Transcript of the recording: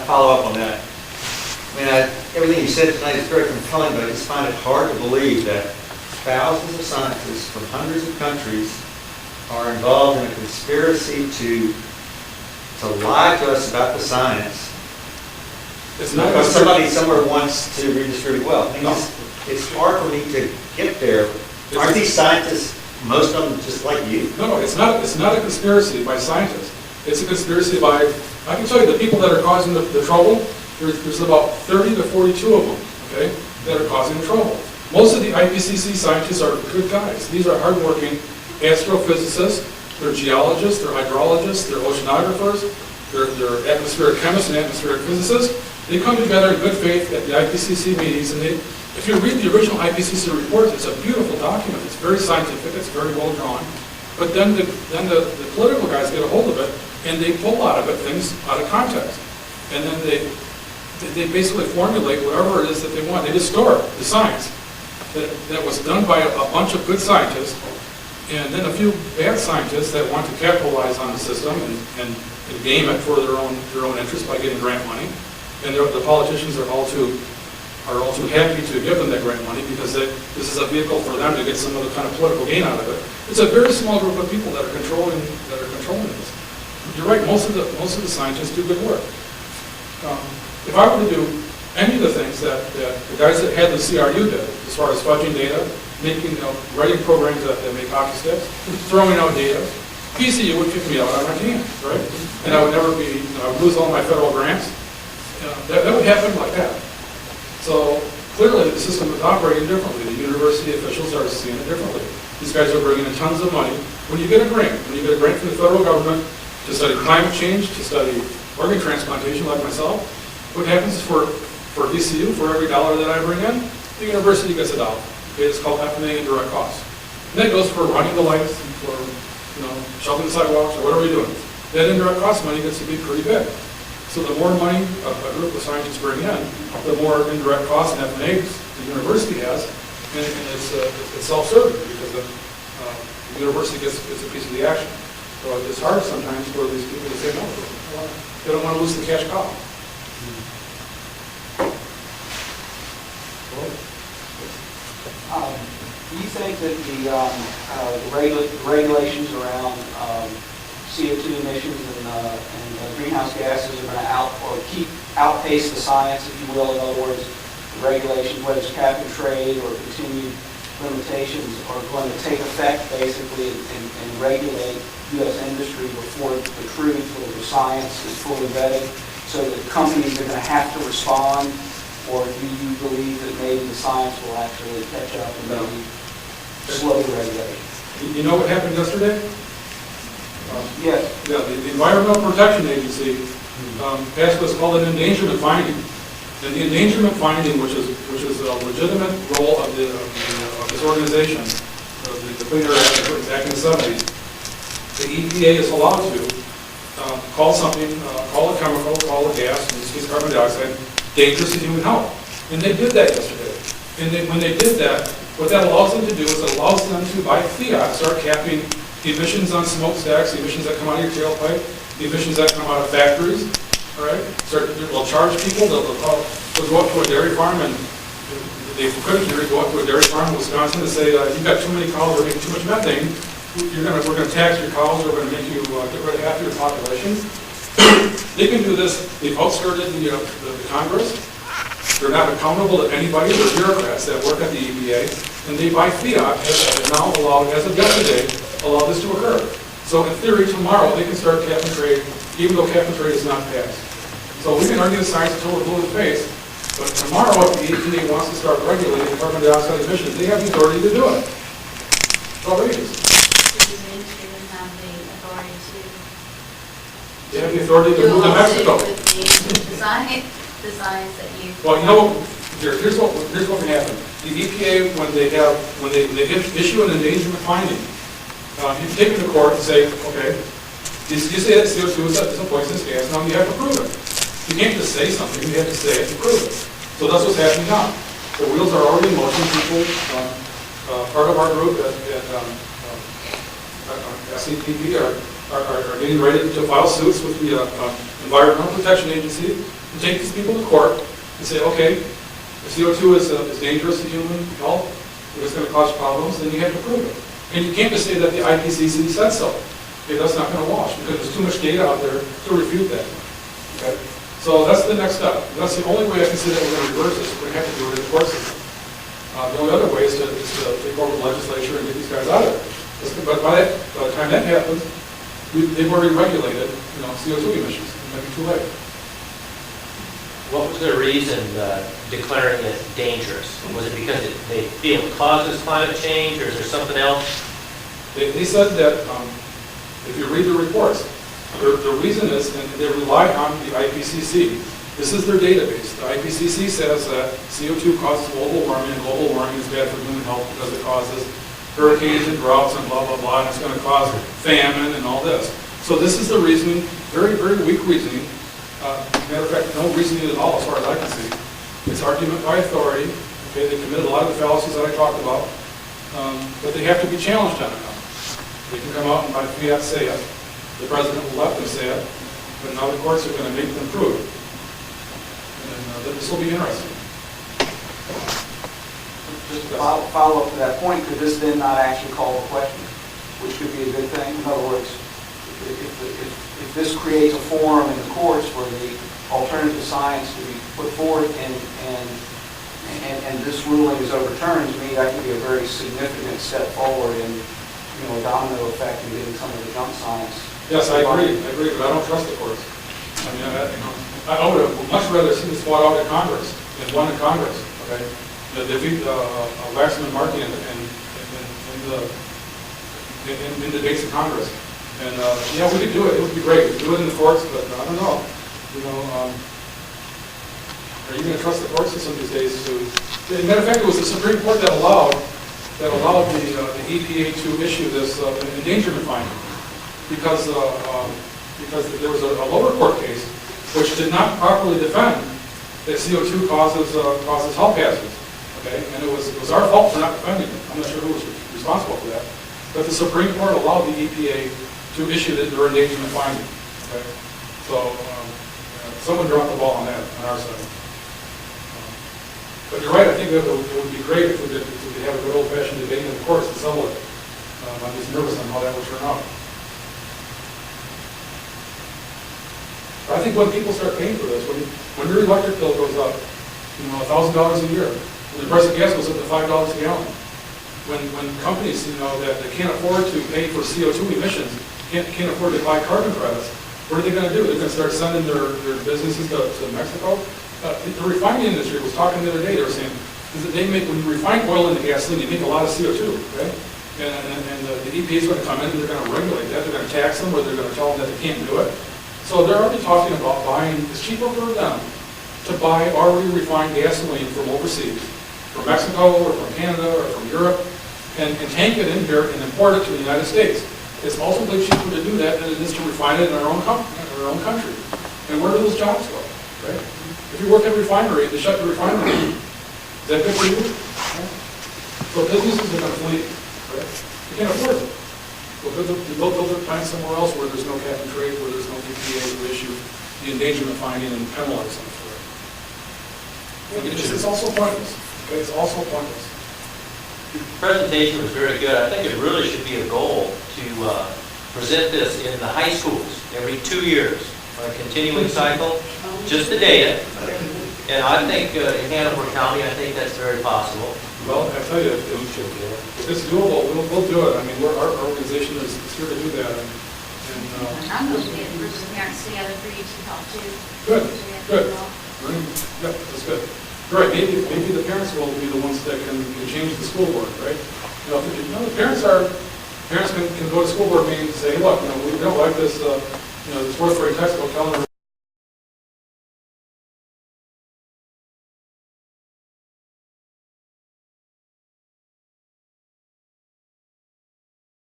follow up on that. I mean, everything you said tonight is very compelling, but I just find it hard to believe that thousands of scientists from hundreds of countries are involved in a conspiracy to lie to us about the science. It's not because somebody somewhere wants to redistribute wealth. I mean, No. it's hard for me to get there. Aren't these scientists, most of them just like you? No, it's not a conspiracy by scientists. It's a conspiracy by, I can tell you, the people that are causing the trouble, there's about 30 to 42 of them, okay, that are causing the trouble. Most of the IPCC scientists are good guys. These are hardworking astrophysicists, they're geologists, they're hydrologists, they're oceanographers, they're atmospheric chemists and atmospheric physicists. They come together in good faith at the IPCC meetings, and if you read the original IPCC report, it's a beautiful document. It's very scientific, it's very well drawn. But then the political guys get a hold of it, and they pull out of it things out of context. And then they basically formulate whatever it is that they want. They distort the science that was done by a bunch of good scientists, and then a few bad scientists that want to capitalize on the system and game it for their own interest by getting grant money. And the politicians are all too happy to give them that grant money because this is a vehicle for them to get some other kind of political gain out of it. It's a very small group of people that are controlling this. You're right. Most of the scientists do good work. If I were to do any of the things that the guys that had the CRU did, as far as fudging data, writing programs that make hockey sticks, throwing out data, PCU would kick me out on my team, right? And I would never be, I would lose all my federal grants. That would happen like that. So clearly the system is operating differently. The university officials are seeing it differently. These guys are bringing in tons of money. When you get a grant from the federal government to study climate change, to study organ transplantation like myself, what happens for DCU, for every dollar that I bring in, the university gets $1. Okay, it's called F&A indirect costs. And that goes for running the lights, for shoveling the sidewalks, or whatever you're doing. That indirect cost money gets to be pretty big. So the more money a group of scientists bring in, the more indirect costs and F&A the university has, and it's self-serving because the university gets a piece of the action. So it's hard sometimes for these people to say no. They don't want to lose the cash cow. Do you think that the regulations around CO2 emissions and greenhouse gases are going to outpace the science, if you will? In other words, the regulations, whether it's cap and trade or continued limitations, are going to take effect basically and regulate U.S. industry before the truth or the science is fully vetted, so that companies are going to have to respond? Or do you believe that maybe the science will actually catch up and maybe slow the regulation? You know what happened yesterday? Yes. Yeah, the Environmental Protection Agency passed what's called an endangerment finding. And the endangerment finding, which is a legitimate role of this organization, the Clean Air Act back in the 70s, the EPA is allowed to call something, call a chemical, call a gas, in this case carbon dioxide, dangerous to human health. And they did that yesterday. And when they did that, what that allows them to do is it allows them to, by fiat, start capping the emissions on smokestacks, the emissions that come out of your tailpipe, the emissions that come out of factories. All right? They'll charge people. They'll go up to a dairy farm, and they couldn't go up to a dairy farm in Wisconsin and say, you've got too many cows, they're making too much methane. We're going to tax your cows. We're going to make you get rid of half your population. They can do this. They've outskirted the Congress. They're not accountable to anybody. They're bureaucrats that work at the EPA, and they, by fiat, have now allowed, as of yesterday, allow this to occur. So in theory, tomorrow they can start cap and trade, even though cap and trade is not passed. So we can argue the science until we're blue in the face, but tomorrow if the EPA wants to start regulating carbon dioxide emissions, they have the authority to do it. It's outrageous. They have the authority to move to Mexico. The science that you. Well, here's what can happen. The EPA, when they issue an endangerment finding, you can take it to court and say, okay, you say that CO2 is a poisonous gas. Now you have to prove it. You can't just say something. You have to say it to prove it. So that's what's happening now. The wheels are already in motion. People, part of our group at SCPP are getting ready to file suits with the Environmental Protection Agency You take these people to court and say, okay, the CO2 is dangerous to human health, it's going to cause problems, then you have to prove it. And you can't just say that the IPCC said so. Okay, that's not going to wash, because there's too much data out there to refute that. Okay? So that's the next step. That's the only way I can see that we're going to reverse this. We're going to have to do it in the court system. The only other way is to take over the legislature and get these guys out of there. But by the time that happens, they've already regulated, CO2 emissions. It might be too late. What was their reason declaring it dangerous? Was it because they feel it causes climate change, or is there something else? They said that if you read the reports, the reason is, and they rely on the IPCC. This is their database. The IPCC says that CO2 causes global warming, and global warming is bad for human health because it causes hurricanes and droughts and blah, blah, blah, and it's going to cause famine and all this. So this is the reasoning, very, very weak reasoning. Matter of fact, no reasoning at all as far as I can see. It's argument by authority. Okay, they committed a lot of the fallacies that I talked about, but they have to be challenged on it now. They can come out and by fiat say it. The president will let them say it, but now the courts are going to make them prove it. And this will be interesting. Just to follow up to that point, could this then not actually call the question, which could be a good thing? In other words, if this creates a forum in the courts for the alternative science to be put forth and this ruling is overturned, to me that could be a very significant step forward in a domino effect in getting some of the junk science. Yes, I agree, but I don't trust the courts. I mean, I would have much rather seen this fought out in Congress than won in Congress. Okay, defeat Waxman and Markey in the debates in Congress. And yeah, we could do it. It would be great. We could do it in the courts, but I don't know. Are you going to trust the court system these days? As a matter of fact, it was the Supreme Court that allowed the EPA to issue this endangerment finding because there was a lower court case which did not properly defend that CO2 causes health hazards. Okay, and it was our fault for not defending it. I'm not sure who was responsible for that, but the Supreme Court allowed the EPA to issue their endangerment finding. Okay, so someone dropped the ball on that on our side. But you're right. I think that it would be great if we could have a good old-fashioned debate in the courts and settle it. I'm just nervous on how that would turn out. But I think when people start paying for this, when your electric bill goes up, $1,000 a year, when the price of gas goes up to $5 a gallon, when companies, that they can't afford to pay for CO2 emissions, can't afford to buy carbon credits, what are they going to do? They're going to start sending their businesses to Mexico? The refining industry was talking the other day, they were saying, is that when you refine oil into gasoline, you make a lot of CO2, okay? And the EPA is going to come in and they're going to regulate that, they're going to tax them, or they're going to tell them that they can't do it. So they're already talking about buying, it's cheaper for them to buy already refined gasoline from overseas, from Mexico or from Canada or from Europe, and tank it in here and import it to the United States. It's ultimately cheaper to do that than it is to refine it in our own country. And where do those jobs go, right? If you work at a refinery, they shut the refinery. Is that good for you? So businesses are going to flee, right? You can't afford it. They'll build their plants somewhere else where there's no cap and trade, where there's no EPA to issue the endangerment finding and penalize them for it. It's also pointless. Okay? It's also pointless. The presentation was very good. I think it really should be a goal to present this in the high schools every 2 years on a continuing cycle, just the data. And I think in Hanover County, I think that's very possible. Well, I tell you, if it's doable, we'll do it. I mean, our organization is here to do that. I'm going to get a group of parents together for you to talk to. Good. Yep, that's good. Right, maybe the parents will be the ones that can change the school board, right? The parents can go to school board meetings and say, hey, look, we don't like this, this fourth grade textbook telling them